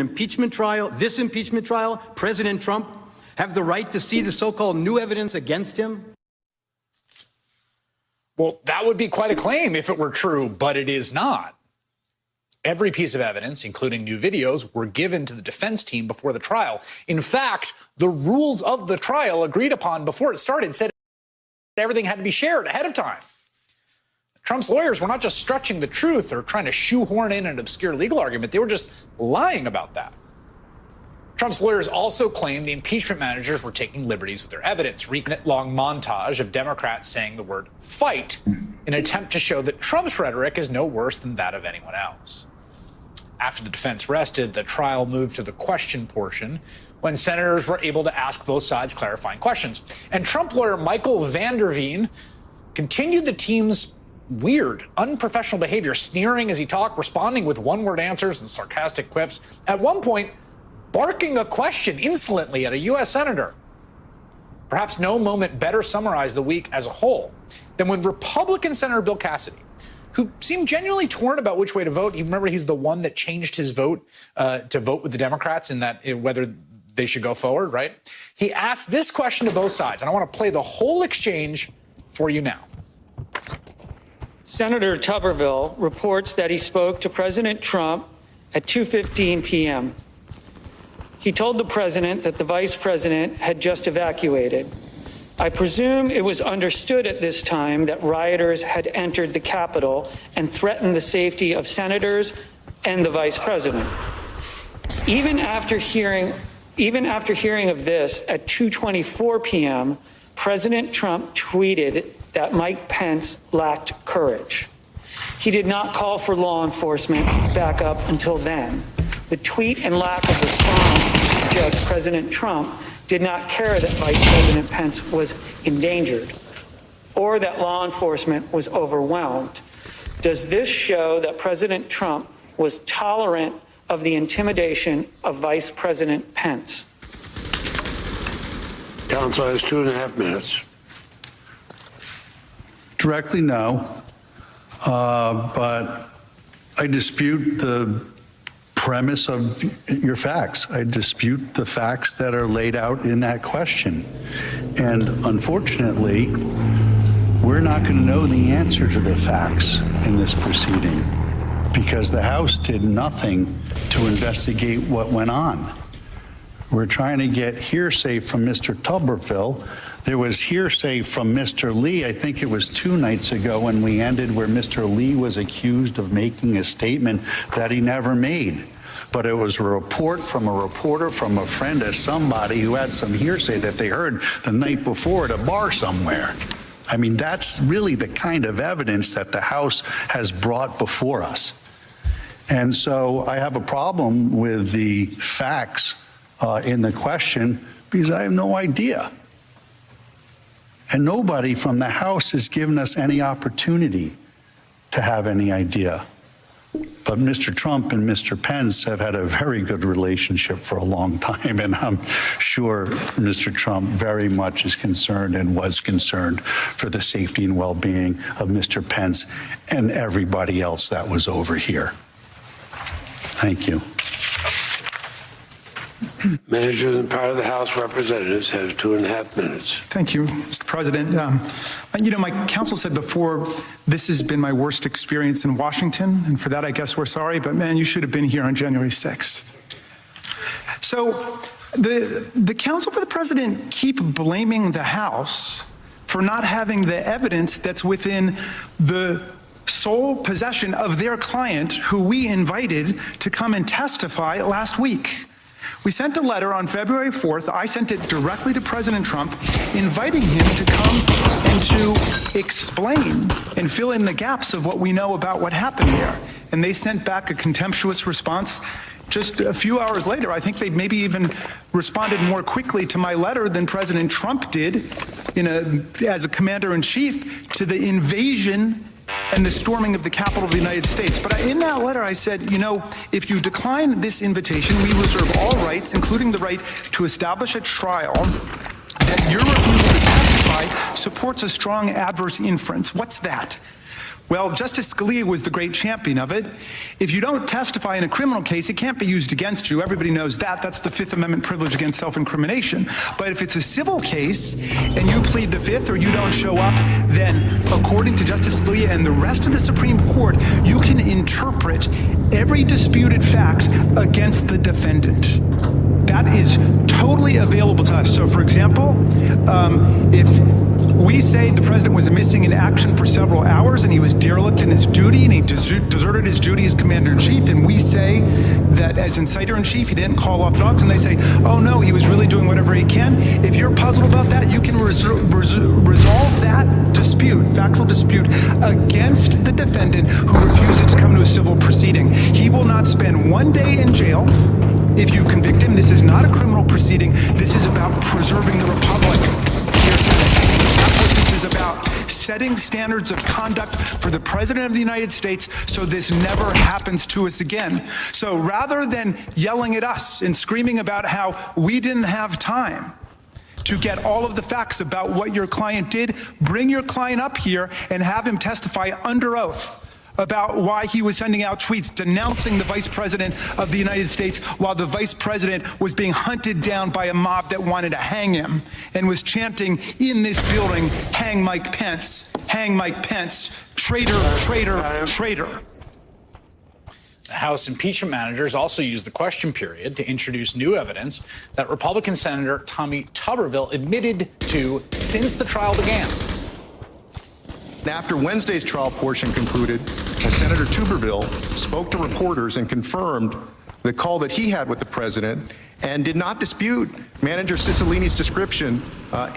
impeachment trial, this impeachment trial, President Trump have the right to see the so-called new evidence against him? Well, that would be quite a claim if it were true, but it is not. Every piece of evidence, including new videos, were given to the defense team before the trial. In fact, the rules of the trial agreed upon before it started said everything had to be shared ahead of time. Trump's lawyers were not just stretching the truth or trying to shoehorn in an obscure legal argument. They were just lying about that. Trump's lawyers also claimed the impeachment managers were taking liberties with their evidence. A minute-long montage of Democrats saying the word fight in an attempt to show that Trump's rhetoric is no worse than that of anyone else. After the defense rested, the trial moved to the question portion when senators were able to ask both sides clarifying questions. And Trump lawyer Michael Van Der Veen continued the team's weird, unprofessional behavior, sneering as he talked, responding with one-word answers and sarcastic quips. At one point, barking a question insolently at a U.S. senator. Perhaps no moment better summarized the week as a whole than when Republican Senator Bill Cassidy, who seemed genuinely torn about which way to vote. You remember he's the one that changed his vote to vote with the Democrats in that whether they should go forward, right? He asked this question to both sides, and I want to play the whole exchange for you now. Senator Tuberville reports that he spoke to President Trump at 2:15 p.m. He told the president that the vice president had just evacuated. I presume it was understood at this time that rioters had entered the Capitol and threatened the safety of senators and the vice president. Even after hearing of this at 2:24 p.m., President Trump tweeted that Mike Pence lacked courage. He did not call for law enforcement backup until then. The tweet and lack of response suggests President Trump did not care that Vice President Pence was endangered or that law enforcement was overwhelmed. Does this show that President Trump was tolerant of the intimidation of Vice President Pence? Counsel has 2.5 minutes. Directly, no. But I dispute the premise of your facts. I dispute the facts that are laid out in that question. And unfortunately, we're not going to know the answer to the facts in this proceeding because the House did nothing to investigate what went on. We're trying to get hearsay from Mr. Tuberville. There was hearsay from Mr. Lee, I think it was 2 nights ago when we ended, where Mr. Lee was accused of making a statement that he never made. But it was a report from a reporter, from a friend of somebody who had some hearsay that they heard the night before at a bar somewhere. I mean, that's really the kind of evidence that the House has brought before us. And so I have a problem with the facts in the question because I have no idea. And nobody from the House has given us any opportunity to have any idea. But Mr. Trump and Mr. Pence have had a very good relationship for a long time, and I'm sure Mr. Trump very much is concerned and was concerned for the safety and well-being of Mr. Pence and everybody else that was over here. Thank you. Manager and part of the House Representatives has 2.5 minutes. Thank you, Mr. President. You know, my counsel said before, this has been my worst experience in Washington, and for that, I guess we're sorry, but man, you should have been here on January 6th. So the counsel for the president keep blaming the House for not having the evidence that's within the sole possession of their client, who we invited to come and testify last week. We sent a letter on February 4th. I sent it directly to President Trump, inviting him to come and to explain and fill in the gaps of what we know about what happened there. And they sent back a contemptuous response just a few hours later. I think they maybe even responded more quickly to my letter than President Trump did as a commander-in-chief to the invasion and the storming of the Capitol of the United States. But in that letter, I said, you know, if you decline this invitation, we reserve all rights, including the right to establish a trial, that your refusal to testify supports a strong adverse inference. What's that? Well, Justice Scalia was the great champion of it. If you don't testify in a criminal case, it can't be used against you. Everybody knows that. That's the Fifth Amendment privilege against self-incrimination. But if it's a civil case and you plead the Fifth or you don't show up, then according to Justice Scalia and the rest of the Supreme Court, you can interpret every disputed fact against the defendant. That is totally available to us. So, for example, if we say the president was missing in action for several hours and he was derelict in his duty and he deserted his duty as commander-in-chief, and we say that as inciter-in-chief he didn't call off dogs, and they say, oh no, he was really doing whatever he can. If you're puzzled about that, you can resolve that dispute, factual dispute, against the defendant who refuses to come to a civil proceeding. He will not spend 1 day in jail if you convict him. This is not a criminal proceeding. This is about preserving the republic. That's what this is about. Setting standards of conduct for the President of the United States so this never happens to us again. So rather than yelling at us and screaming about how we didn't have time to get all of the facts about what your client did, bring your client up here and have him testify under oath about why he was sending out tweets denouncing the Vice President of the United States while the Vice President was being hunted down by a mob that wanted to hang him and was chanting in this building, hang Mike Pence, traitor, traitor, traitor. The House impeachment managers also used the question period to introduce new evidence that Republican Senator Tommy Tuberville admitted to since the trial began. After Wednesday's trial portion concluded, Senator Tuberville spoke to reporters and confirmed the call that he had with the president and did not dispute Manager Cicilline's description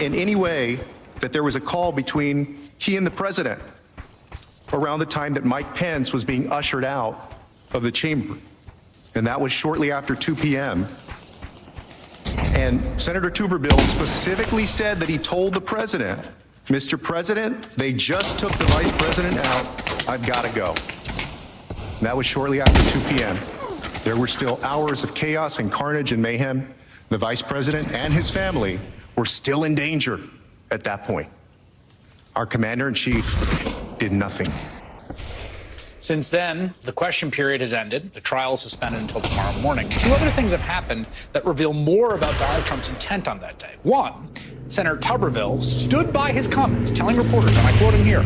in any way that there was a call between he and the president around the time that Mike Pence was being ushered out of the chamber. And that was shortly after 2 p.m. And Senator Tuberville specifically said that he told the president, Mr. President, they just took the vice president out. I've got to go. And that was shortly after 2 p.m. There were still hours of chaos and carnage and mayhem. The vice president and his family were still in danger at that point. Our commander-in-chief did nothing. Since then, the question period has ended. The trial is suspended until tomorrow morning. Two other things have happened that reveal more about Donald Trump's intent on that day. One, Senator Tuberville stood by his comments, telling reporters, and I quote him here,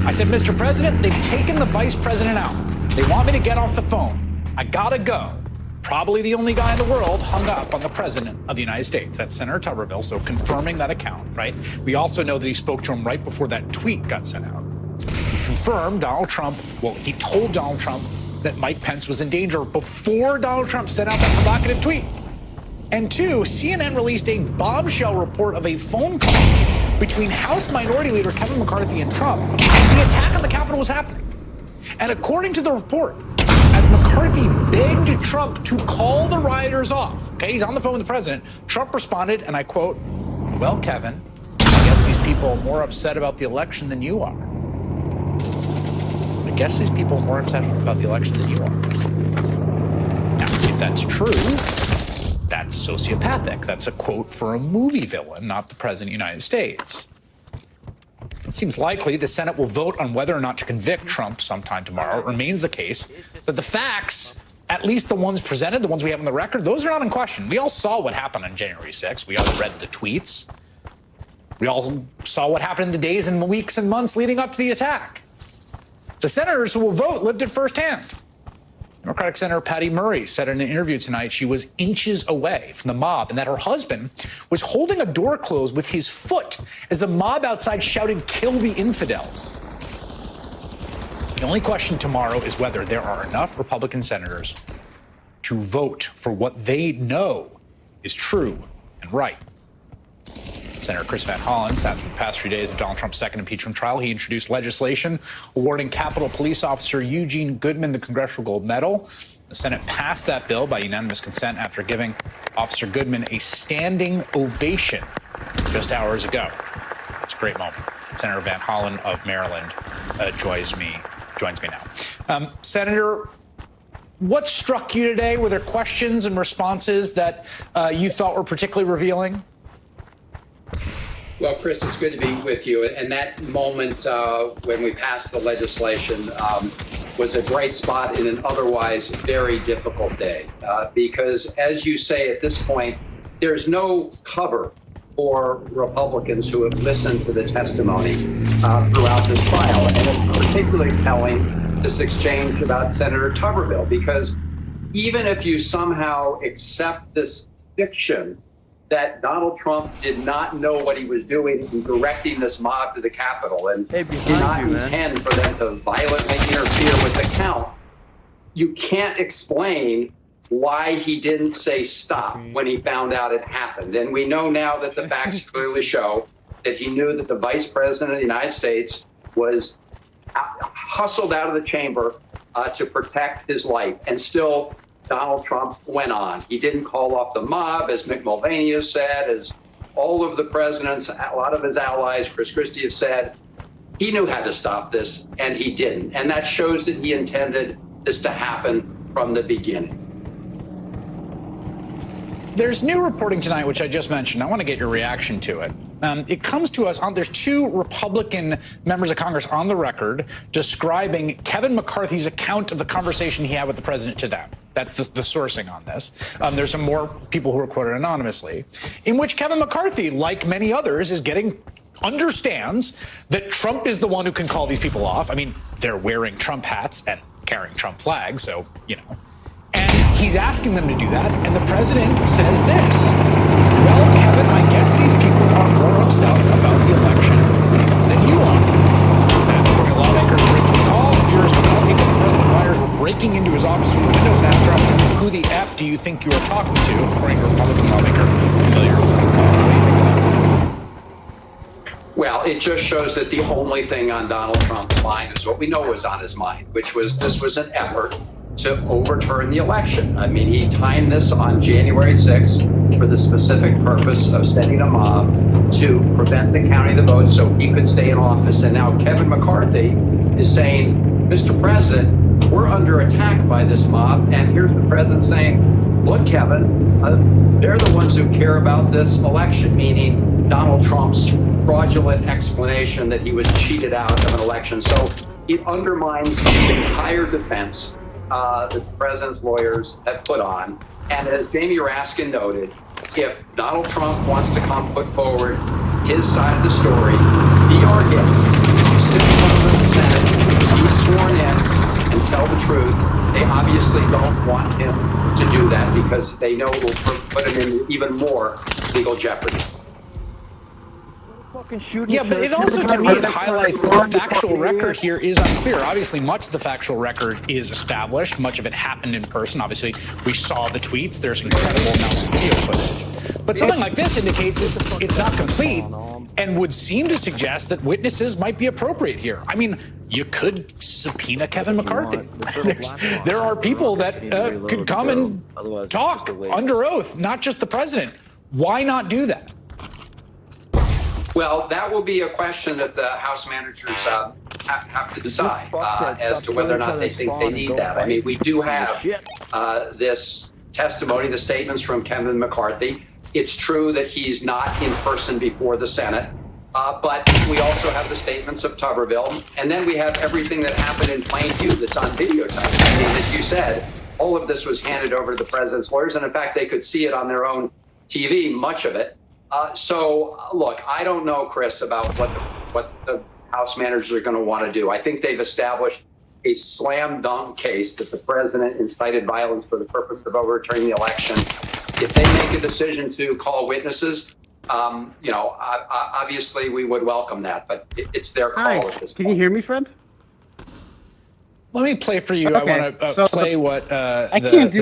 I said, Mr. President, they've taken the vice president out. They want me to get off the phone. I gotta go. Probably the only guy in the world hung up on the president of the United States. That's Senator Tuberville, so confirming that account, right? We also know that he spoke to him right before that tweet got sent out. He confirmed Donald Trump, well, he told Donald Trump that Mike Pence was in danger before Donald Trump sent out that provocative tweet. And two, CNN released a bombshell report of a phone call between House Minority Leader Kevin McCarthy and Trump as the attack on the Capitol was happening. And according to the report, as McCarthy begged Trump to call the rioters off, okay, he's on the phone with the president, Trump responded, and I quote, well, Kevin, I guess these people are more upset about the election than you are. I guess these people are more upset about the election than you are. Now, if that's true, that's sociopathic. That's a quote for a movie villain, not the president of the United States. It seems likely the Senate will vote on whether or not to convict Trump sometime tomorrow. It remains the case that the facts, at least the ones presented, the ones we have on the record, those are not in question. We all saw what happened on January 6th. We all read the tweets. We all saw what happened in the days and weeks and months leading up to the attack. The senators who will vote lived it firsthand. Democratic Senator Patty Murray said in an interview tonight she was inches away from the mob and that her husband was holding a door closed with his foot as the mob outside shouted, "Kill the infidels." The only question tomorrow is whether there are enough Republican senators to vote for what they know is true and right. Senator Chris Van Hollen sat through the past few days of Donald Trump's second impeachment trial. He introduced legislation awarding Capitol Police Officer Eugene Goodman the Congressional Gold Medal. The Senate passed that bill by unanimous consent after giving Officer Goodman a standing ovation just hours ago. It's a great moment. Senator Van Hollen of Maryland joins me now. Senator, what struck you today? Were there questions and responses that you thought were particularly revealing? Well, Chris, it's good to be with you. And that moment when we passed the legislation was a bright spot in an otherwise very difficult day. Because, as you say, at this point, there's no cover for Republicans who have listened to the testimony throughout this trial. And it's particularly telling, this exchange about Senator Tuberville, because even if you somehow accept this fiction that Donald Trump did not know what he was doing in directing this mob to the Capitol and did not intend for them to violently interfere with the count, you can't explain why he didn't say stop when he found out it happened. And we know now that the facts clearly show that he knew that the Vice President of the United States was hustled out of the chamber to protect his life. And still, Donald Trump went on. He didn't call off the mob, as Mick Mulvaney has said, as all of the presidents, a lot of his allies, Chris Christie, have said. He knew how to stop this, and he didn't. And that shows that he intended this to happen from the beginning. There's new reporting tonight, which I just mentioned. I want to get your reaction to it. It comes to us there's two Republican members of Congress on the record describing Kevin McCarthy's account of the conversation he had with the president today. That's the sourcing on this. There's some more people who are quoted anonymously, in which Kevin McCarthy, like many others, understands that Trump is the one who can call these people off. I mean, they're wearing Trump hats and carrying Trump flags, so, you know. And he's asking them to do that, and the president says this: well, Kevin, I guess these people are more upset about the election than you are. California lawmakers were for the call. Furious McCarthy told the president wires were breaking into his office through the windows and asked Trump, who the F do you think you are talking to? According to a Republican lawmaker familiar with the call. What do you think of that? Well, it just shows that the only thing on Donald Trump's mind is what we know was on his mind, which was this was an effort to overturn the election. I mean, he timed this on January 6th for the specific purpose of sending a mob to prevent the counting of the votes so he could stay in office. And now Kevin McCarthy is saying, Mr. President, we're under attack by this mob. And here's the president saying, look, Kevin, they're the ones who care about this election, meaning Donald Trump's fraudulent explanation that he was cheated out of an election. So it undermines the entire defense that the president's lawyers have put on. And as Jamie Raskin noted, if Donald Trump wants to come put forward his side of the story, be our guest, sit in front of the Senate, be sworn in, and tell the truth. They obviously don't want him to do that because they know it will put him in even more legal jeopardy. Yeah, but it also, to me, it highlights that the factual record here is unclear. Obviously, much of the factual record is established. Much of it happened in person. Obviously, we saw the tweets. There's incredible amounts of video footage. But something like this indicates it's not complete and would seem to suggest that witnesses might be appropriate here. I mean, you could subpoena Kevin McCarthy. There are people that could come and talk under oath, not just the president. Why not do that? Well, that will be a question that the House managers have to decide as to whether or not they think they need that. I mean, we do have this testimony, the statements from Kevin McCarthy. It's true that he's not in person before the Senate, but we also have the statements of Tuberville, and then we have everything that happened in plain view that's on videotape. I mean, as you said, all of this was handed over to the president's lawyers, and in fact, they could see it on their own TV, much of it. So, look, I don't know, Chris, about what the House managers are going to want to do. I think they've established a slam dunk case that the president incited violence for the purpose of overturning the election. If they make a decision to call witnesses, obviously we would welcome that, but it's their call at this point. Can you hear me, Fred? Let me play for you. Okay. I want to play what the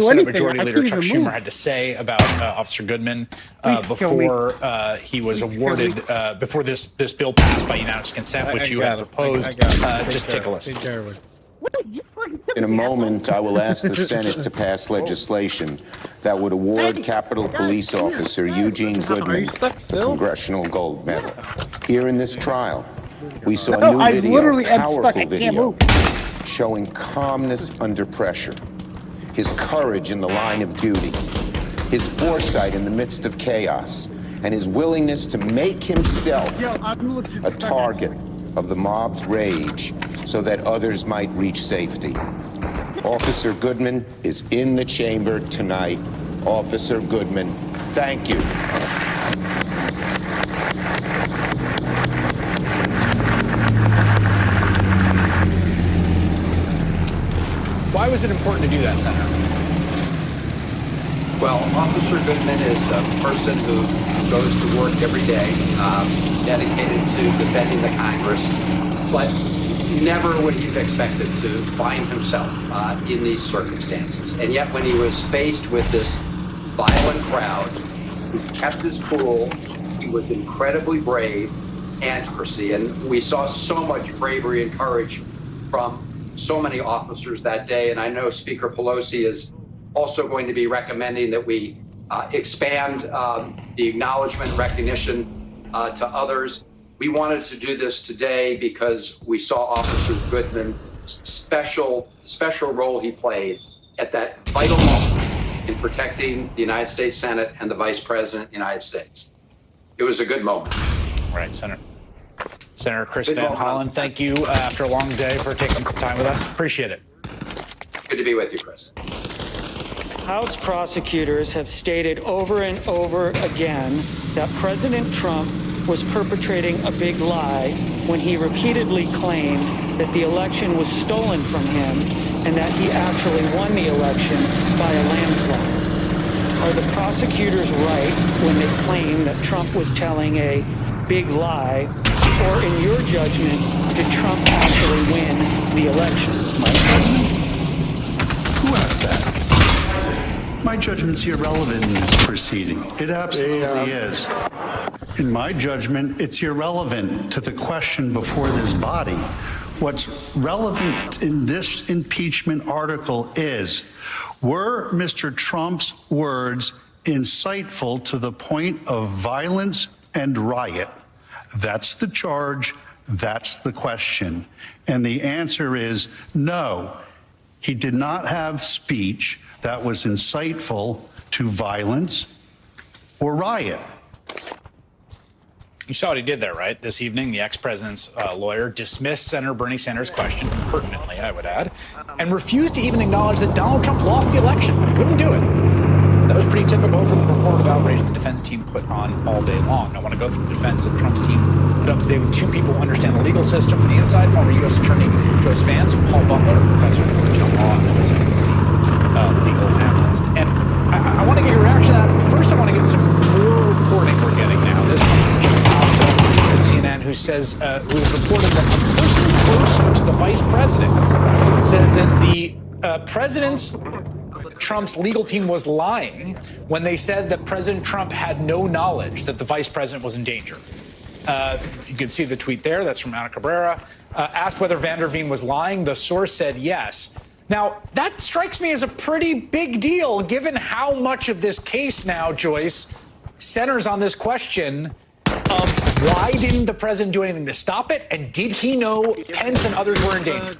Senate Majority Leader Chuck Schumer had to say about Officer Goodman before he was awarded, before this bill passed by unanimous consent, which you had proposed. Just take a listen. In a moment, I will ask the Senate to pass legislation that would award Capitol Police Officer Eugene Goodman the Congressional Gold Medal. Here in this trial, we saw a new video, powerful video, showing calmness under pressure, his courage in the line of duty, his foresight in the midst of chaos, and his willingness to make himself a target of the mob's rage so that others might reach safety. Officer Goodman is in the chamber tonight. Officer Goodman, thank you. Why was it important to do that, Senator? Well, Officer Goodman is a person who goes to work every day, dedicated to defending the Congress, but never would he have expected to find himself in these circumstances. And yet when he was faced with this violent crowd, he kept his cool, he was incredibly brave, and we saw so much bravery and courage from so many officers that day. And I know Speaker Pelosi is also going to be recommending that we expand the acknowledgement and recognition to others. We wanted to do this today because we saw Officer Goodman's special role he played at that vital moment in protecting the United States Senate and the Vice President of the United States. It was a good moment. All right, Senator Chris Van Hollen, thank you after a long day for taking some time with us. Appreciate it. Good to be with you, Chris. House prosecutors have stated over and over again that President Trump was perpetrating a big lie when he repeatedly claimed that the election was stolen from him and that he actually won the election by a landslide. Are the prosecutors right when they claim that Trump was telling a big lie? Or in your judgment, did Trump actually win the election? My judgment? Who asked that? My judgment's irrelevant in this proceeding. It absolutely is. In my judgment, it's irrelevant to the question before this body. What's relevant in this impeachment article is, were Mr. Trump's words insightful to the point of violence and riot? That's the charge. That's the question. And the answer is no. He did not have speech that was insightful to violence or riot. You saw what he did there, right? This evening, the ex-president's lawyer dismissed Senator Bernie Sanders' question, pertinently, I would add, and refused to even acknowledge that Donald Trump lost the election. Wouldn't do it. That was pretty typical for the performative outrage the defense team put on all day long. I want to go through the defense that Trump's team put up today with two people who understand the legal system. For the inside, former U.S. Attorney Joyce Vance and Paul Butler, professor of Georgetown Law and MSNBC legal analyst. And I want to get your reaction to that. First, I want to get some more reporting we're getting now. This comes from Jim Costa at CNN, who says, who has reported that a person close to the vice president says that the Trump's legal team was lying when they said that President Trump had no knowledge that the vice president was in danger. You can see the tweet there. That's from Ana Cabrera. Asked whether Van der Veen was lying. The source said yes. Now, that strikes me as a pretty big deal, given how much of this case now, Joyce, centers on this question of why didn't the president do anything to stop it? And did he know Pence and others were in danger?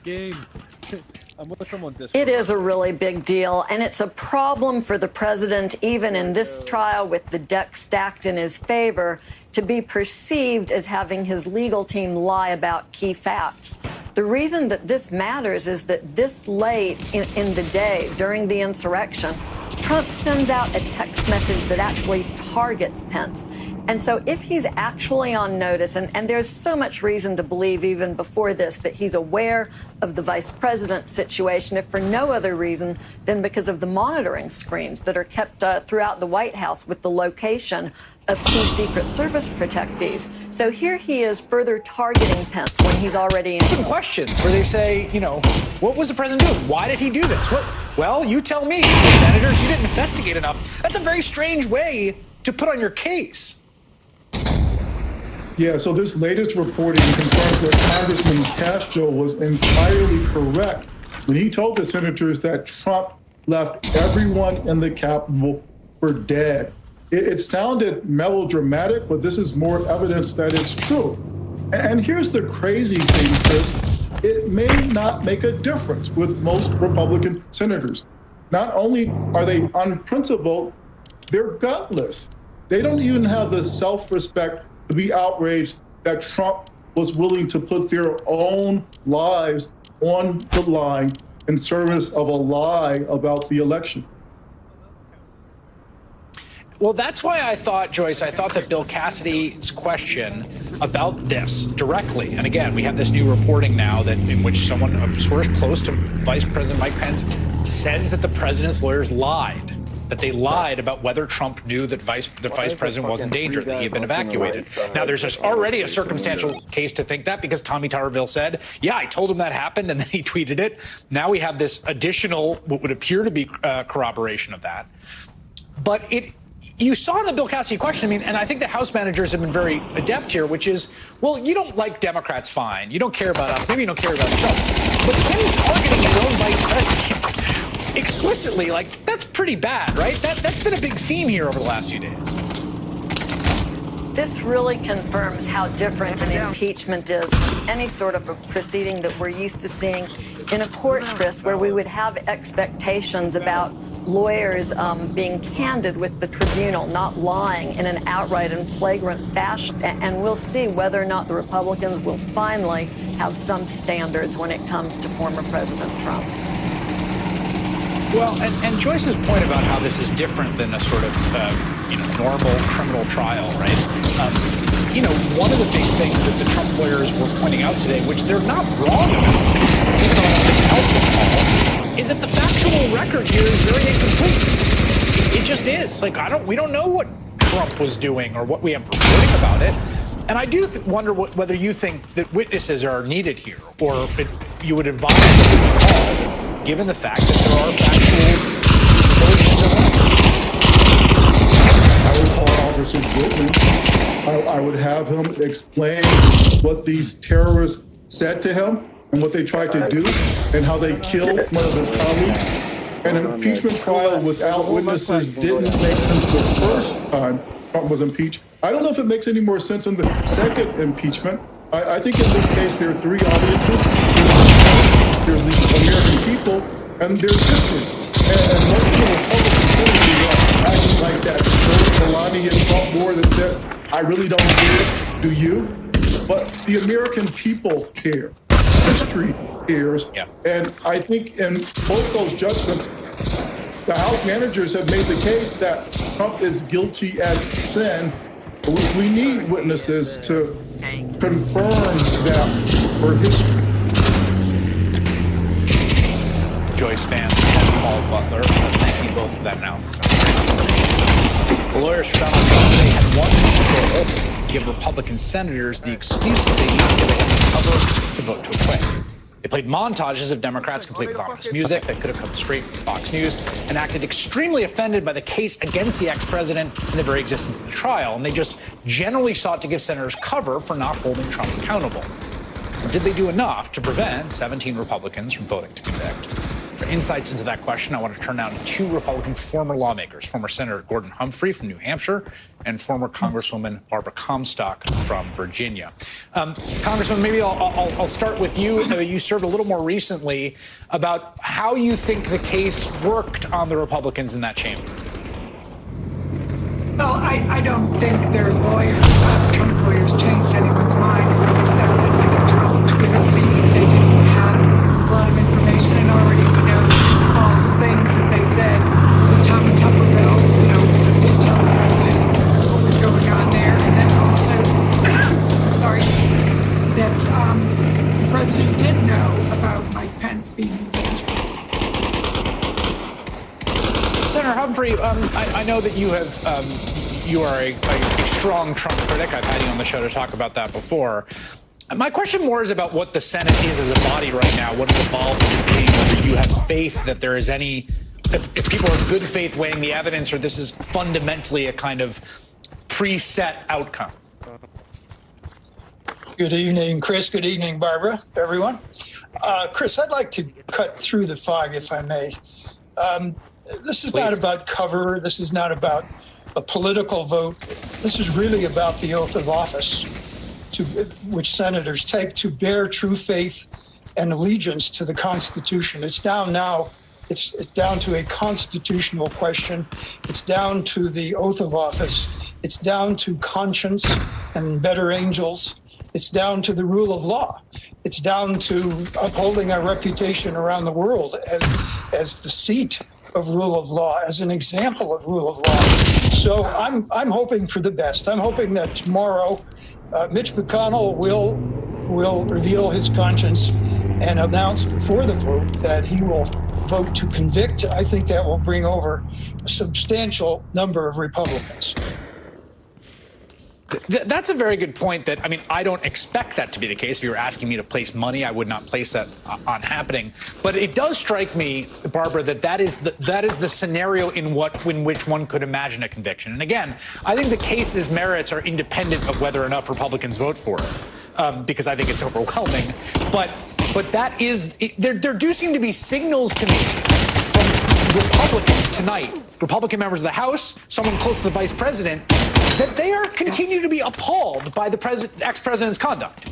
It is a really big deal, and it's a problem for the president, even in this trial with the deck stacked in his favor, to be perceived as having his legal team lie about key facts. The reason that this matters is that this late in the day, during the insurrection, Trump sends out a text message that actually targets Pence. And so if he's actually on notice, and there's so much reason to believe even before this that he's aware of the vice president's situation, if for no other reason than because of the monitoring screens that are kept throughout the White House with the location of key Secret Service protectees. So here he is further targeting Pence when he's already in. Questions where they say, you know, what was the president doing? Why did he do this? Well, you tell me, senators, you didn't investigate enough. That's a very strange way to put on your case. Yeah, so this latest reporting confirms that Congressman Castro was entirely correct when he told the senators that Trump left everyone in the Capitol for dead. It sounded melodramatic, but this is more evidence that it's true. And here's the crazy thing, Chris. It may not make a difference with most Republican senators. Not only are they unprincipled, they're gutless. They don't even have the self-respect to be outraged that Trump was willing to put their own lives on the line in service of a lie about the election. Well, that's why I thought, Joyce, I thought that Bill Cassidy's question about this directly, and again, we have this new reporting now that in which someone, a source close to Vice President Mike Pence, says that the president's lawyers lied, that they lied about whether Trump knew that the vice president was in danger, that he had been evacuated. Now, there's just already a circumstantial case to think that because Tommy Tarverville said, yeah, I told him that happened, and then he tweeted it. Now we have this additional, what would appear to be corroboration of that. But you saw in the Bill Cassidy question, I mean, and I think the House managers have been very adept here, which is, well, you don't like Democrats, fine. You don't care about us. Maybe you don't care about yourself. But him targeting his own vice president explicitly, like, that's pretty bad, right? That's been a big theme here over the last few days. This really confirms how different an impeachment is from any sort of a proceeding that we're used to seeing in a court, Chris, where we would have expectations about lawyers being candid with the tribunal, not lying in an outright and flagrant fashion. And we'll see whether or not the Republicans will finally have some standards when it comes to former President Trump. Well, and Joyce's point about how this is different than a sort of, normal criminal trial, right? One of the big things that the Trump lawyers were pointing out today, which they're not wrong about, even though it's helpful, Paul, is that the factual record here is very incomplete. It just is. Like, we don't know what Trump was doing or what we have reporting about it. And I do wonder whether you think that witnesses are needed here, or you would advise them to be called, given the fact that there are factual versions of it. I would call Officer Goodman. I would have him explain what these terrorists said to him and what they tried to do and how they killed one of his colleagues. An impeachment trial without witnesses didn't make sense the first time Trump was impeached. I don't know if it makes any more sense in the second impeachment. I think in this case there are three audiences. There's the American people and there's history. And most of the Republican senators are acting like that Melania Trump war that said, I really don't care, do you? But the American people care. History cares. Yeah. And I think in both those judgments, the House managers have made the case that Trump is guilty as sin. We need witnesses to confirm that for history. Joyce fans and Paul Butler, thank you both for that analysis. The lawyers for Donald Trump, they had one goal: give Republican senators the excuses they need so they can cover to vote to acquit. They played montages of Democrats complete with ominous music that could have come straight from Fox News and acted extremely offended by the case against the ex-president and the very existence of the trial. And they just generally sought to give senators cover for not holding Trump accountable. So did they do enough to prevent 17 Republicans from voting to convict? For insights into that question, I want to turn now to two Republican former lawmakers, former Senator Gordon Humphrey from New Hampshire and former Congresswoman Barbara Comstock from Virginia. Congressman, maybe I'll start with you. You served a little more recently about how you think the case worked on the Republicans in that chamber. Well, I don't think their lawyers, Trump lawyers, changed anyone's mind. It really sounded like a Trump Twitter feed. They didn't have a lot of information, and already we know false things that they said. Tommy Tuberville, did tell the president what was going on there, and then also, that the president did know about Mike Pence being in danger. Senator Humphrey, I know that you are a strong Trump critic. I've had you on the show to talk about that before. My question more is about what the Senate is as a body right now, what it's evolved to be, whether you have faith that there is any, if people are in good faith weighing the evidence, or this is fundamentally a kind of preset outcome. Good evening, Chris. Good evening, Barbara, everyone. Chris, I'd like to cut through the fog, if I may. This is Please. Not about cover. This is not about a political vote. This is really about the oath of office which senators take to bear true faith and allegiance to the Constitution. It's down now. It's down to a constitutional question. It's down to the oath of office. It's down to conscience and better angels. It's down to the rule of law. It's down to upholding our reputation around the world as the seat of rule of law, as an example of rule of law. So I'm hoping for the best. I'm hoping that tomorrow Mitch McConnell will reveal his conscience and announce before the vote that he will vote to convict. I think that will bring over a substantial number of Republicans. That's a very good point. That, I mean, I don't expect that to be the case. If you were asking me to place money, I would not place that on happening. But it does strike me, Barbara, that is the scenario in which one could imagine a conviction. And again, I think the case's merits are independent of whether enough Republicans vote for it, because I think it's overwhelming. But that is, there do seem to be signals to me from Republicans tonight, Republican members of the House, someone close to the vice president, that they are continue to be appalled by the ex-president's conduct.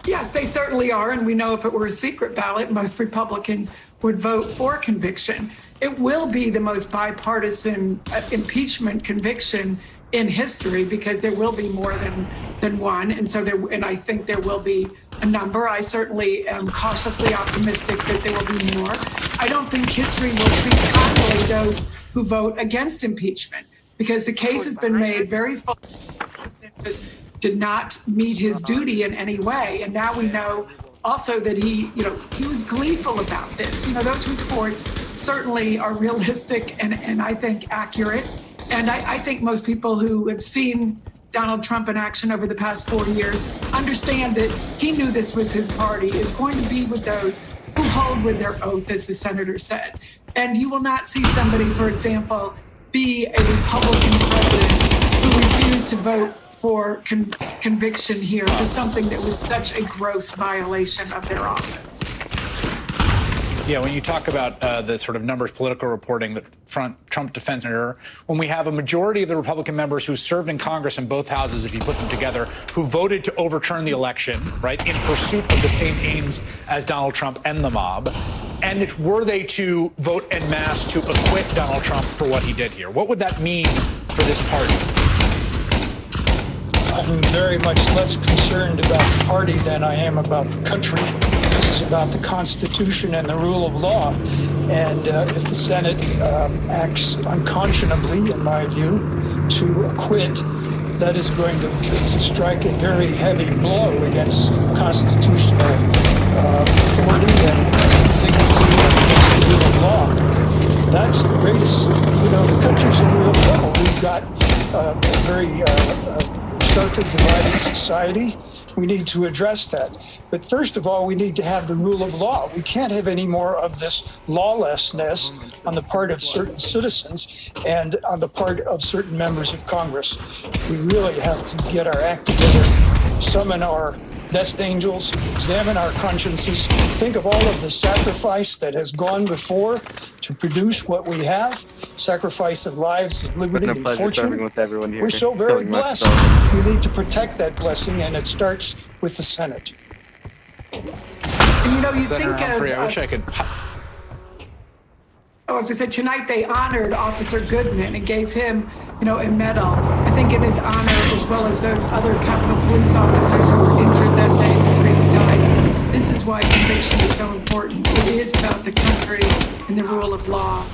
Yes, they certainly are. And we know if it were a secret ballot, most Republicans would vote for conviction. It will be the most bipartisan impeachment conviction in history, because there will be more than one. And so and I think there will be a number. I certainly am cautiously optimistic that there will be more. I don't think history will treat kindly those who vote against impeachment, because the case has been made very full. Did not meet his duty in any way. And now we know also that he was gleeful about this. Those reports certainly are realistic and I think accurate. And I think most people who have seen Donald Trump in action over the past 4 years understand that he knew this was his party, is going to be with those who hold with their oath, as the senator said. And you will not see somebody, for example, be a Republican president who refused to vote for conviction here for something that was such a gross violation of their office. Yeah, when you talk about the sort of numbers political reporting that Trump defense senator, when we have a majority of the Republican members who served in Congress in both houses, if you put them together, who voted to overturn the election, right, in pursuit of the same aims as Donald Trump and the mob, and were they to vote en masse to acquit Donald Trump for what he did here, what would that mean for this party? I'm very much less concerned about the party than I am about the country. This is about the Constitution and the rule of law. And if the Senate acts unconscionably, in my view, to acquit, that is going to strike a very heavy blow against constitutional authority and dignity against the rule of law. That's the greatest, the country's in real trouble. We've got a very sharply divided society. We need to address that. But first of all, we need to have the rule of law. We can't have any more of this lawlessness on the part of certain citizens and on the part of certain members of Congress. We really have to get our act together, summon our best angels, examine our consciences, think of all of the sacrifice that has gone before to produce what we have, sacrifice of lives, of liberty, and fortune. We're so very blessed. We need to protect that blessing, and it starts with the Senate. And, you Senator think Humphrey, I wish I could. I was just saying, tonight they honored Officer Goodman and gave him, a medal. I think in his honor, as well as those other Capitol Police officers who were injured that day, the 3 who died. This is why conviction is so important. It is about the country and the rule of law,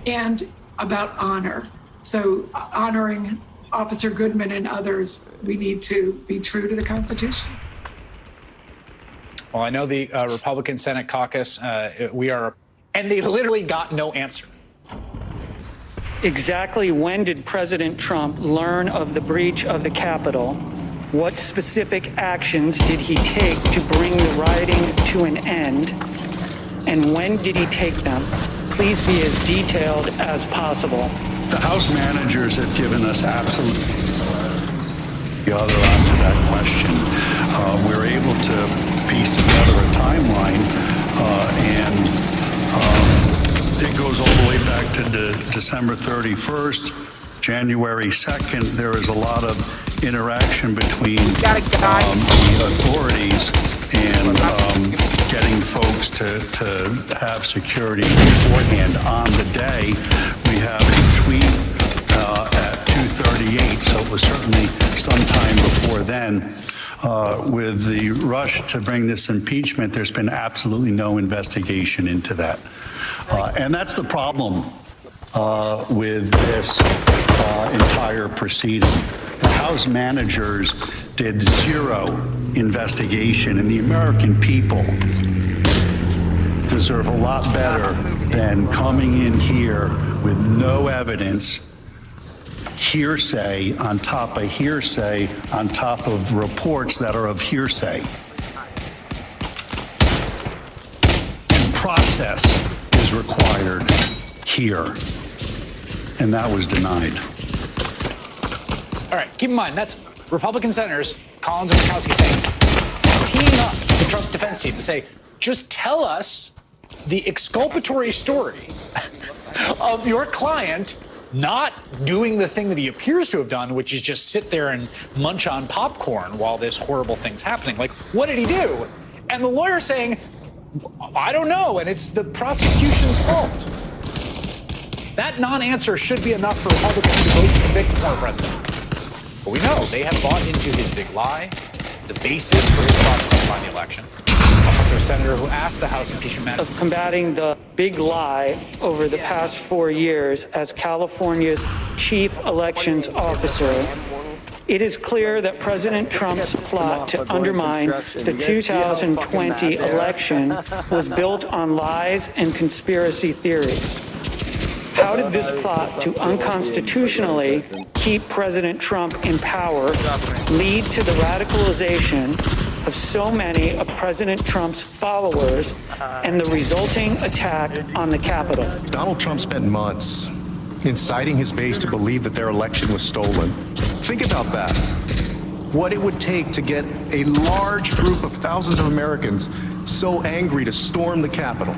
and about honor. So honoring Officer Goodman and others, we need to be true to the Constitution. Well, I know the Republican Senate caucus, and they literally got no answer. Exactly when did President Trump learn of the breach of the Capitol? What specific actions did he take to bring the rioting to an end? And when did he take them? Please be as detailed as possible. The House managers have given us absolutely the other answer to that question. We're able to piece together a timeline, and it goes all the way back to December 31st, January 2nd. There is a lot of interaction between the authorities and getting folks to have security beforehand. On the day, we have a tweet at 2:30 it was certainly sometime before then. With the rush to bring this impeachment, there's been absolutely no investigation into that. And that's the problem with this entire proceeding. The House managers did zero investigation, and the American people deserve a lot better than coming in here with no evidence, hearsay on top of hearsay on top of reports that are of hearsay. And process is required here, and that was denied. All right, keep in mind, that's Republican senators, Collins and Murkowski, saying, teaming up the Trump defense team to say, just tell us the exculpatory story of your client not doing the thing that he appears to have done, which is just sit there and munch on popcorn while this horrible thing's happening. Like, what did he do? And the lawyer saying, I don't know, and it's the prosecution's fault. That non-answer should be enough for Republicans to vote to convict the former president. But we know they have bought into his big lie, the basis for his fraud on the election. I'll talk to a senator who asked the House impeachment manager of combating the big lie over the past 4 years as California's chief elections officer. It is clear that President Trump's plot to undermine the 2020 election was built on lies and conspiracy theories. How did this plot to unconstitutionally keep President Trump in power lead to the radicalization of so many of President Trump's followers and the resulting attack on the Capitol? Donald Trump spent months inciting his base to believe that their election was stolen. Think about that. What it would take to get a large group of thousands of Americans so angry to storm the Capitol.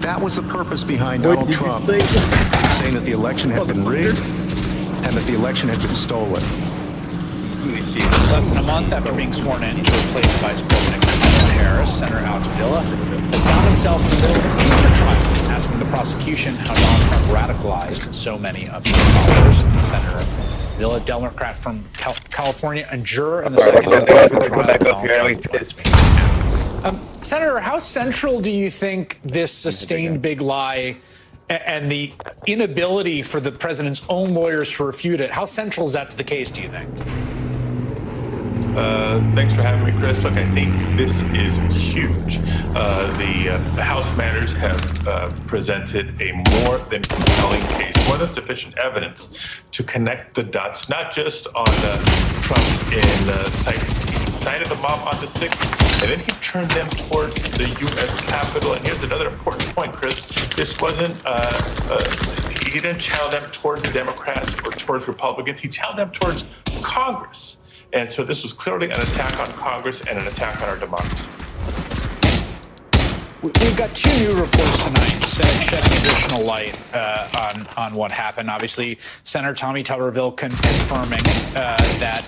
That was the purpose behind Donald Trump saying that the election had been rigged and that the election had been stolen. Less than a month after being sworn in to replace Vice President Kamala Harris, Senator Alex Padilla has found himself in the middle of an impeachment trial, asking the prosecution how Donald Trump radicalized so many of his followers. Senator Padilla, Democrat from California, and juror in the second trial. Senator, how central do you think this sustained big lie and the inability for the president's own lawyers to refute it, how central is that to the case, do you think? Thanks for having me, Chris. Look, I think this is huge. The House managers have presented a more than compelling case, more than sufficient evidence to connect the dots, not just on Trump's incited the mob on the 6th, and then he turned them towards the U.S. Capitol. And here's another important point, Chris. This wasn't, he didn't channel them towards Democrats or towards Republicans. He channeled them towards Congress. And so this was clearly an attack on Congress and an attack on our democracy. We've got two new reports tonight shedding additional light on what happened. Obviously, Senator Tommy Tuberville confirming that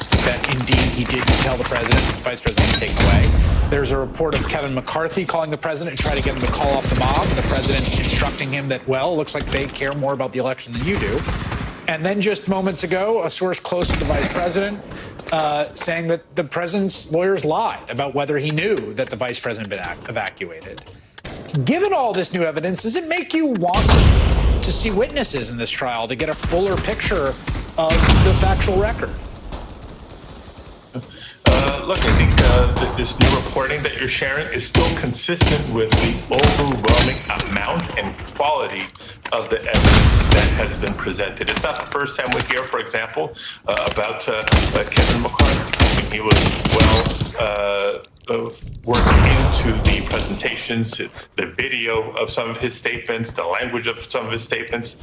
indeed he did tell the president, vice president, to take him away. There's a report of Kevin McCarthy calling the president to try to get him to call off the mob. The president instructing him that, well, it looks like they care more about the election than you do. And then just moments ago, a source close to the vice president saying that the president's lawyers lied about whether he knew that the vice president had been evacuated. Given all this new evidence, does it make you want to see witnesses in this trial to get a fuller picture of the factual record? Look, I think this new reporting that you're sharing is still consistent with the overwhelming amount and quality of the evidence that has been presented. It's not the first time we hear, for example, about Kevin McCarthy. He was working into the presentations, the video of some of his statements, the language of some of his statements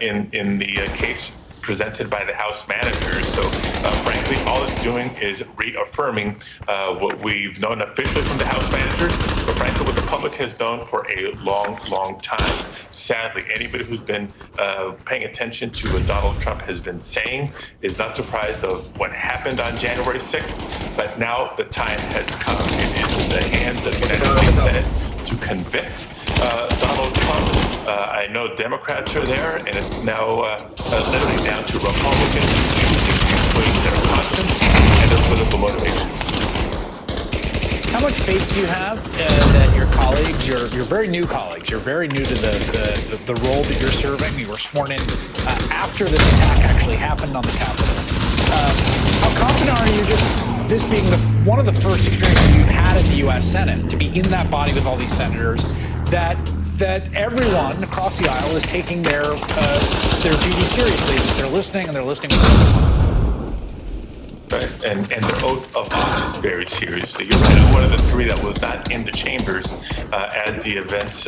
in the case presented by the House managers. So frankly, all it's doing is reaffirming what we've known officially from the House managers, but frankly, what the public has known for a long, long time. Sadly, anybody who's been paying attention to what Donald Trump has been saying is not surprised of what happened on January 6th, but now the time has come. It is in the hands of the United States Senate to convict Donald Trump I know Democrats are there, and it's now literally down to Republicans choosing to swing their conscience and their political motivations. How much faith do you have that your colleagues, your very new colleagues, you're very new to the role that you're serving, you were sworn in after this attack actually happened on the Capitol. How confident are you, just this being one of the first experiences you've had in the U.S. Senate, to be in that body with all these senators, that everyone across the aisle is taking their duty seriously, that they're listening and they're listening Right. And the oath of office very seriously. You're right. I'm one of the three that was not in the chambers as the events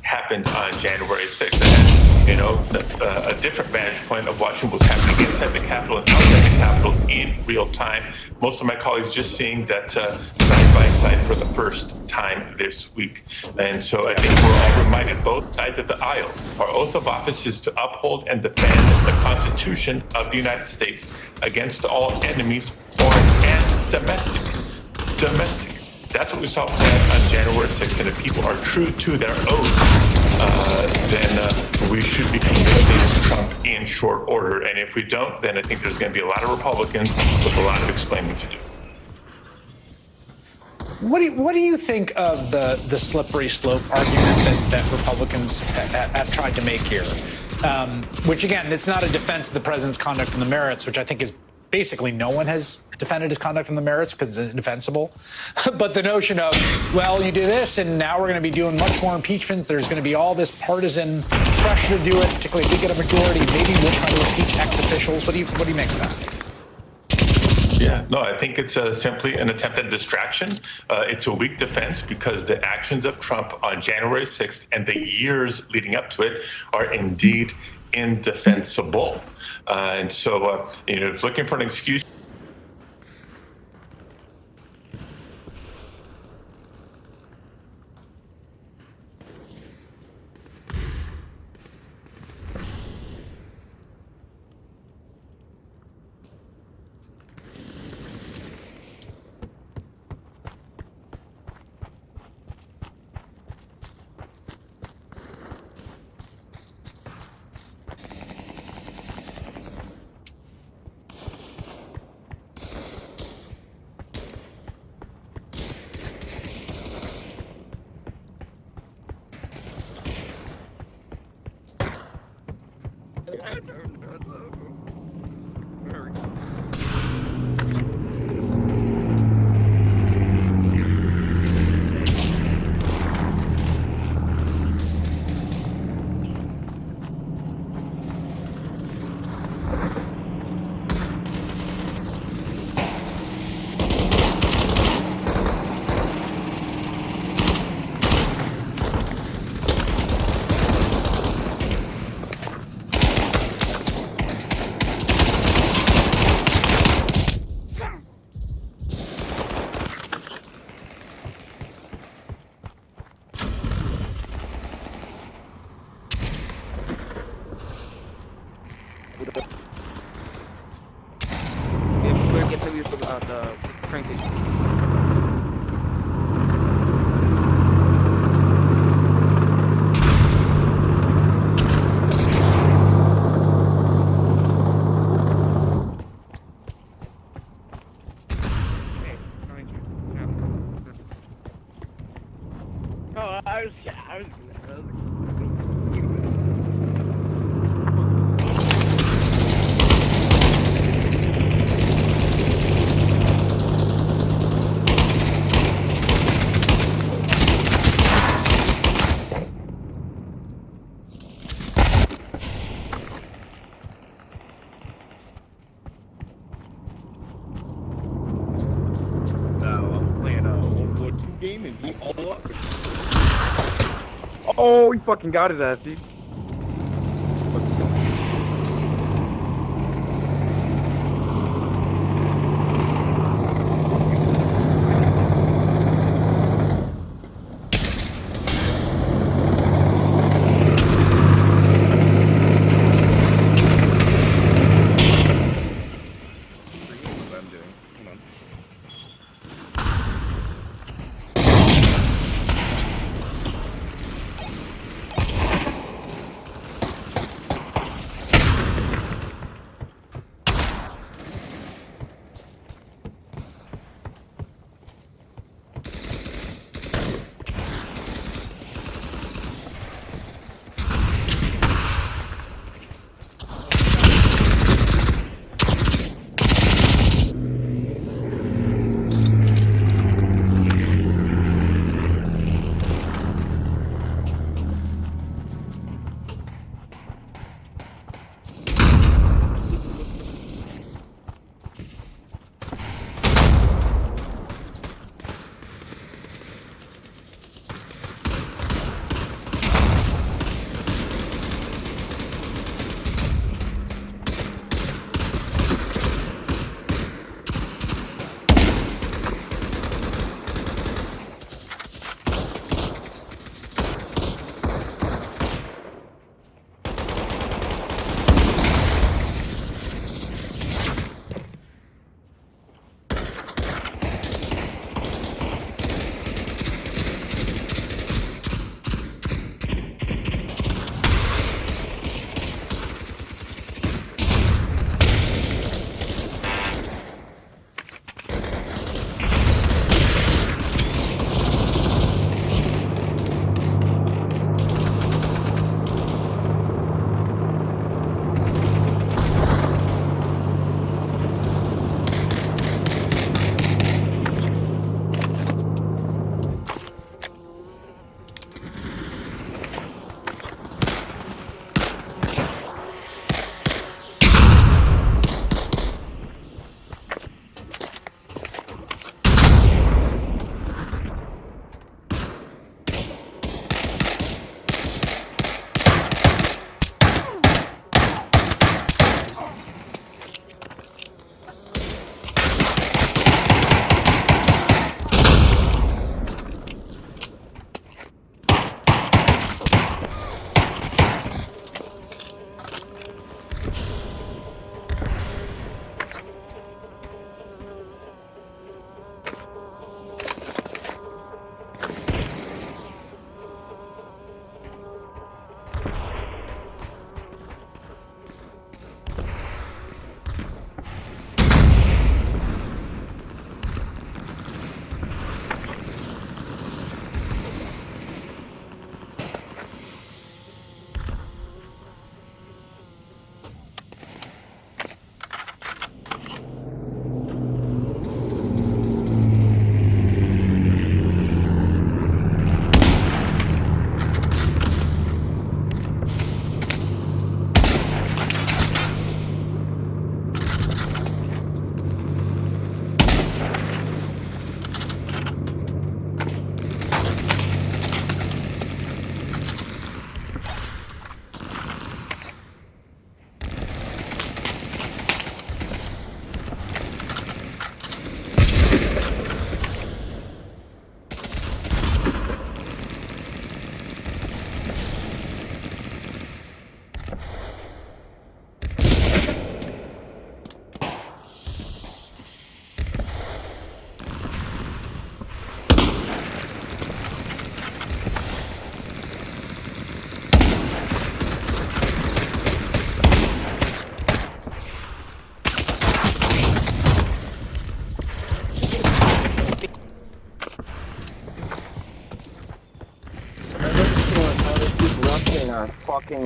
happened on January 6th. I had, a different vantage point of watching what was happening inside the Capitol and outside the Capitol in real time. Most of my colleagues just seeing that side by side for the first time this week. And so I think we're all reminded, both sides of the aisle, our oath of office is to uphold and defend the Constitution of the United States against all enemies, foreign and domestic. That's what we saw on January 6th. And if people are true to their oath, then we should be convicting Trump in short order. And if we don't, then I think there's going to be a lot of Republicans with a lot of explaining to do. What do you think of the slippery slope argument that Republicans have tried to make here? Which, again, it's not a defense of the president's conduct on the merits, which I think is basically no one has defended his conduct on the merits because it's indefensible. But the notion of, well, you do this and now we're going to be doing much more impeachments. There's going to be all this partisan pressure to do it, particularly if we get a majority. Maybe we'll try to impeach ex-officials. What do you make of that? Yeah, no, I think it's simply an attempt at distraction. It's a weak defense because the actions of Trump on January 6th and the years leading up to it are indeed indefensible. And so, if looking for an excuse. Oh, he fucking got his ass, dude.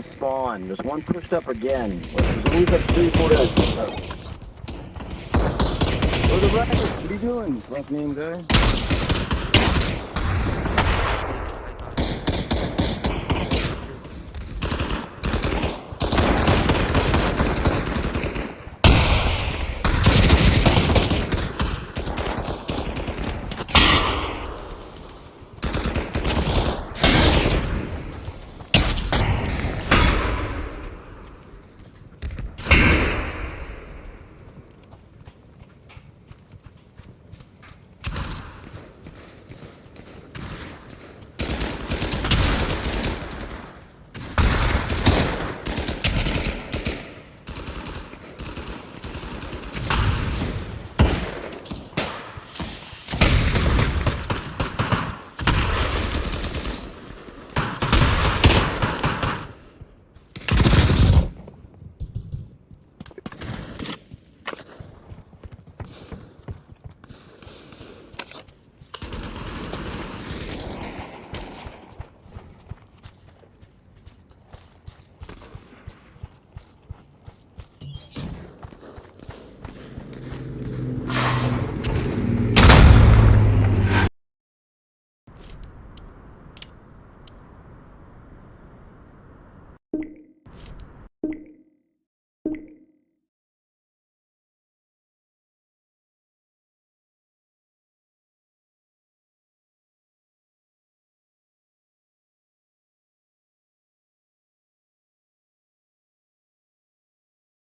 don't spawn. There's one pushed up again. There's always like 3 or 4 guys pushed up. Go to the right. What are you doing? Left name guy.